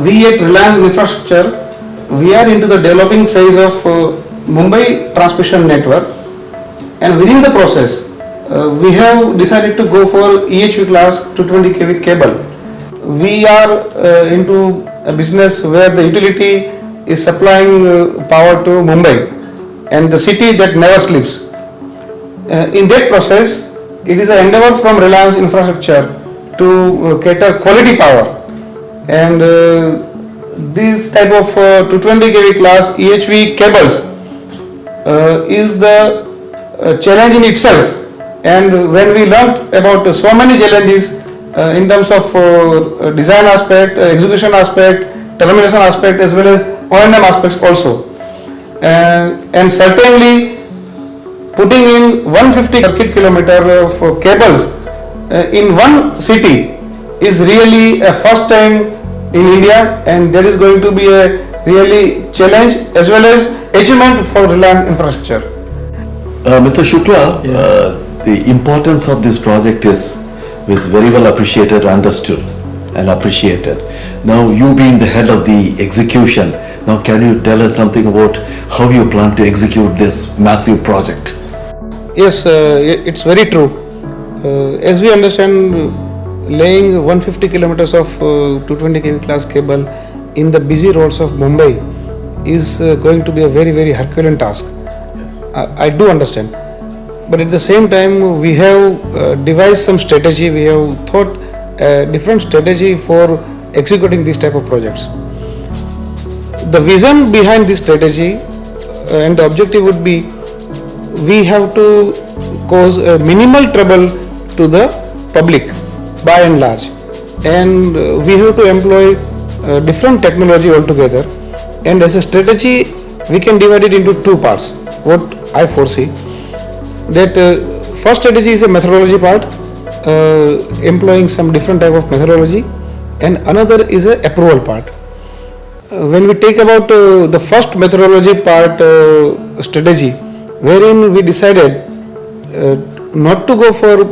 we at Reliance Infrastructure, we are into the developing phase of Mumbai transmission network, and within the process, we have decided to go for EHV class 220 kV cable. We are into a business where the utility is supplying power to Mumbai and the city that never sleeps. In that process, it is an endeavor from Reliance Infrastructure to cater quality power, and this type of 220 kV class EHV cables is the challenge in itself. And when we learnt about so many challenges in terms of design aspect, execution aspect, termination aspect, as well as O&M aspects also, and certainly putting in 150 circuit kilometer of cables in one city is really a first time in India, and that is going to be a really challenge as well as achievement for Reliance Infrastructure. Mr. Shukla, the importance of this project is very well appreciated, understood and appreciated. Now you being the head of the execution, now can you tell us something about how you plan to execute this massive project? Yes, it's very true. As we understand, laying 150 kilometers of 220 kV class cable in the busy roads of Mumbai is going to be a very Herculean task. Yes. I do understand, but at the same time we have devised some strategy. We have thought a different strategy for executing these type of projects. The vision behind this strategy and the objective would be, we have to cause a minimal trouble to the public by and large, and we have to employ different technology altogether, and as a strategy we can divide it into two parts. What I foresee, that first strategy is a methodology part, employing some different type of methodology, and another is a approval part. When we take about the first methodology part strategy, wherein we decided not to go for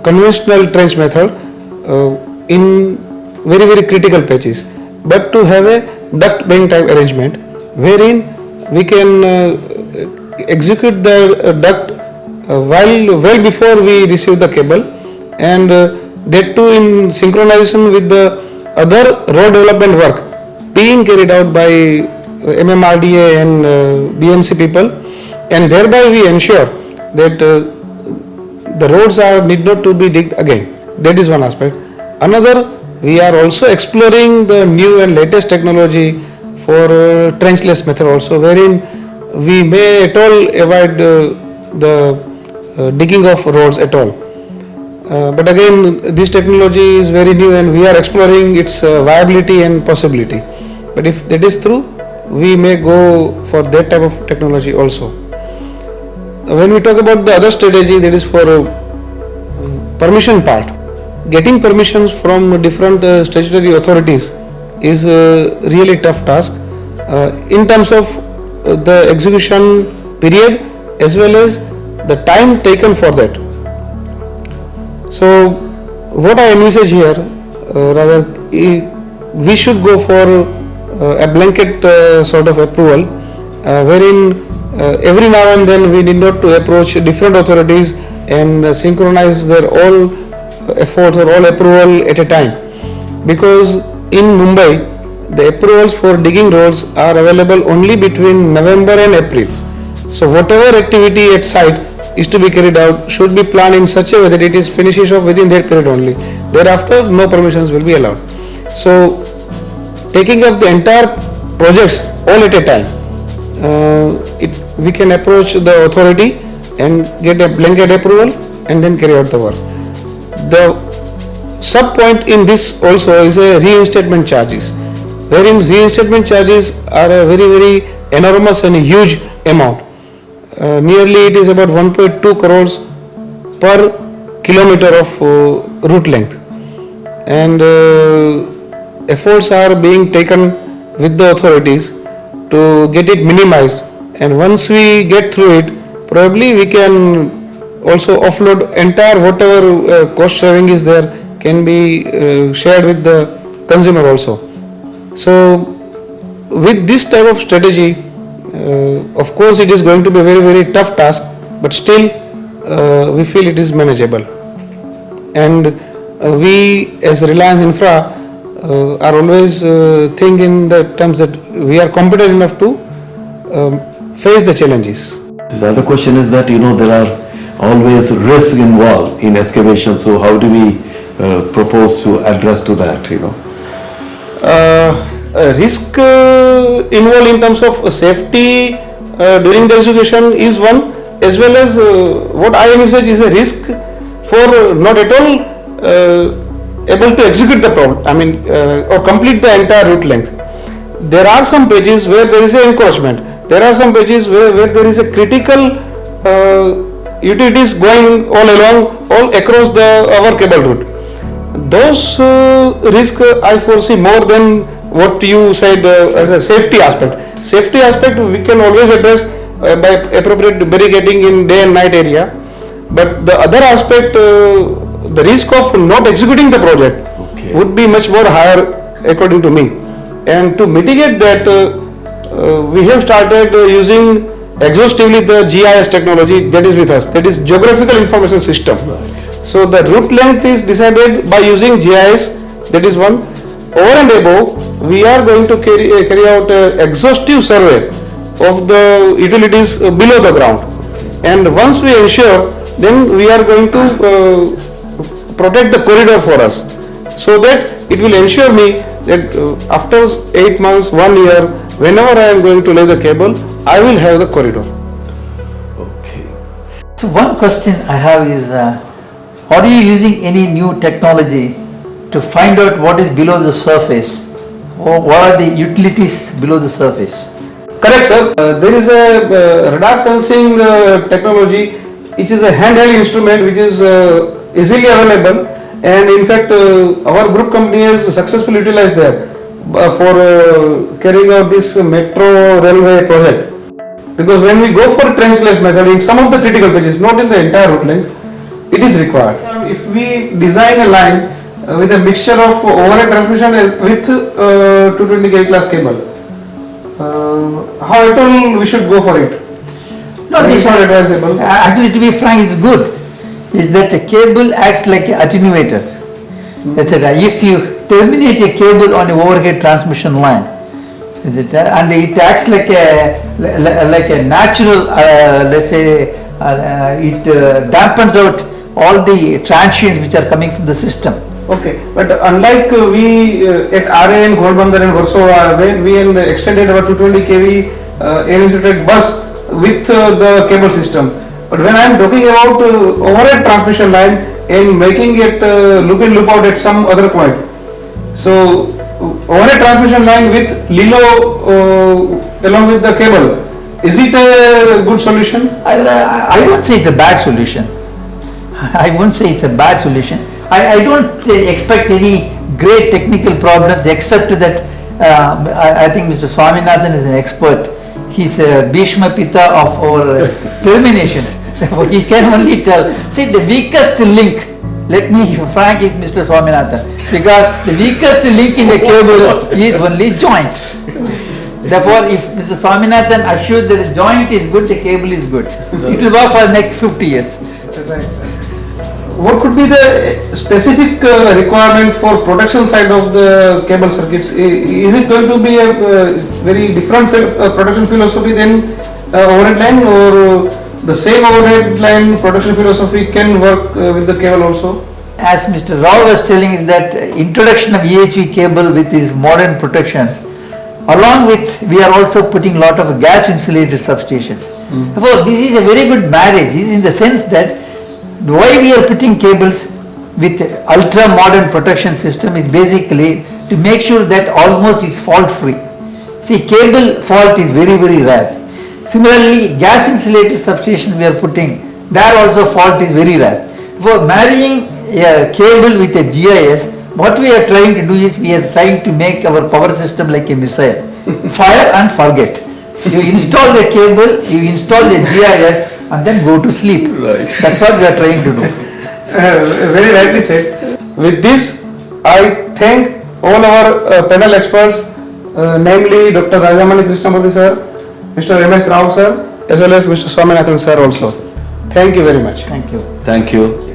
conventional trench method in very critical patches, but to have a duct bank type arrangement, wherein we can execute the duct well before we receive the cable, and that too in synchronization with the other road development work being carried out by MMRDA and BMC people, and thereby we ensure that the roads need not to be digged again. That is one aspect. Another, we are also exploring the new and latest technology for trenchless method also, wherein we may at all avoid the digging of roads at all. But again, this technology is very new and we are exploring its viability and possibility. But if that is true, we may go for that type of technology also. When we talk about the other strategy, that is for permission part, getting permissions from different statutory authorities is a really tough task in terms of the execution period as well as the time taken for that. So what I envisage here, rather we should go for a blanket sort of approval, wherein every now and then we need not to approach different authorities and synchronize their all efforts or all approval at a time, because in Mumbai the approvals for digging roads are available only between November and April. So whatever activity at site is to be carried out should be planned in such a way that it is finishes off within that period only. Thereafter no permissions will be allowed. So taking up the entire projects all at a time, we can approach the authority and get a blanket approval and then carry out the work. The sub point in this also is a reinstatement charges, wherein reinstatement charges are a very enormous and huge amount. Nearly it is about 1.2 crores per kilometer of route length, and efforts are being taken with the authorities to get it minimized, and once we get through it, probably we can also offload entire whatever cost sharing is there can be shared with the consumer also. So with this type of strategy, of course it is going to be a very, very tough task, but still we feel it is manageable. And we as Reliance Infra are always think in the terms that we are competent enough to face the challenges. The other question is that, there are always risks involved in excavation, so how do we propose to address to that, Risk involved in terms of safety during the execution is one, as well as what I envisage is a risk for not at all able to execute the problem, or complete the entire route length. There are some pages where there is an encroachment. There are some pages where there is a critical utilities going all across our cable route. Those risks I foresee more than what you said as a safety aspect. Safety aspect we can always address by appropriate barricading in day and night area. But the other aspect, the risk of not executing the project would be much more higher according to me. And to mitigate that, we have started using exhaustively the GIS technology that is with us, that is Geographical Information System. So the route length is decided by using GIS, that is one. Over and above, we are going to carry out an exhaustive survey of the utilities below the ground. And once we ensure, then we are going to protect the corridor for us, so that it will ensure me that after 8 months, 1 year, whenever I am going to lay the cable, I will have the corridor. Okay. So one question I have is, are you using any new technology to find out what is below the surface, or what are the utilities below the surface? Correct, sir. There is a radar sensing technology, which is a handheld instrument which is easily available, and in fact our group company has successfully utilized that for carrying out this metro railway project. Because when we go for trenchless method in some of the critical pages, not in the entire route length, it is required. If we design a line with a mixture of overhead transmission with 220 kV class cable, how at all we should go for it? No, It's not advisable. Actually, to be frank, it's good. Is that the cable acts like an attenuator. Etc. If you terminate a cable on an overhead transmission line, is it? And it acts like a natural, let's say, it dampens out all the transients which are coming from the system. Okay, but unlike we at RA and Ghodbunder and Versova, when we extended our 220 kV air-insulated bus with the cable system. But when I am talking about overhead transmission line and making it loop in loop out at some other point. So overhead transmission line with LILO along with the cable, is it a good solution? I won't say it's a bad solution. I won't say it's a bad solution. I don't expect any great technical problems, except that I think Mr. Swaminathan is an expert. He's a Bhishma Pita of our terminations. Therefore, he can only tell. See, the weakest link, let me be frank, is Mr. Swaminathan. Because the weakest link in a cable is only joint. Therefore, if Mr. Swaminathan assures that the joint is good, the cable is good. It will work for the next 50 years. What could be the specific requirement for protection side of the cable circuits? Is it going to be a very different protection philosophy than overhead line, or the same overhead line protection philosophy can work with the cable also? As Mr. Rao was telling, is that introduction of EHV cable with these modern protections, along with we are also putting lot of gas insulated substations. Therefore, this is a very good marriage, is in the sense that why we are putting cables with ultra modern protection system is basically to make sure that almost it's fault free. See, cable fault is very, very rare. Similarly, gas insulated substation we are putting, there also fault is very rare. For marrying a cable with a GIS, what we are trying to do is we are trying to make our power system like a missile. Fire and forget. You install the cable, you install the GIS, and then go to sleep. Right. That's what we are trying to do. Very rightly said. With this, I thank all our panel experts namely Dr. Rajamani Krishnamurthy sir, Mr. MS Rao sir, as well as Mr. Swaminathan sir also. Thank you very much. Thank you. Thank you.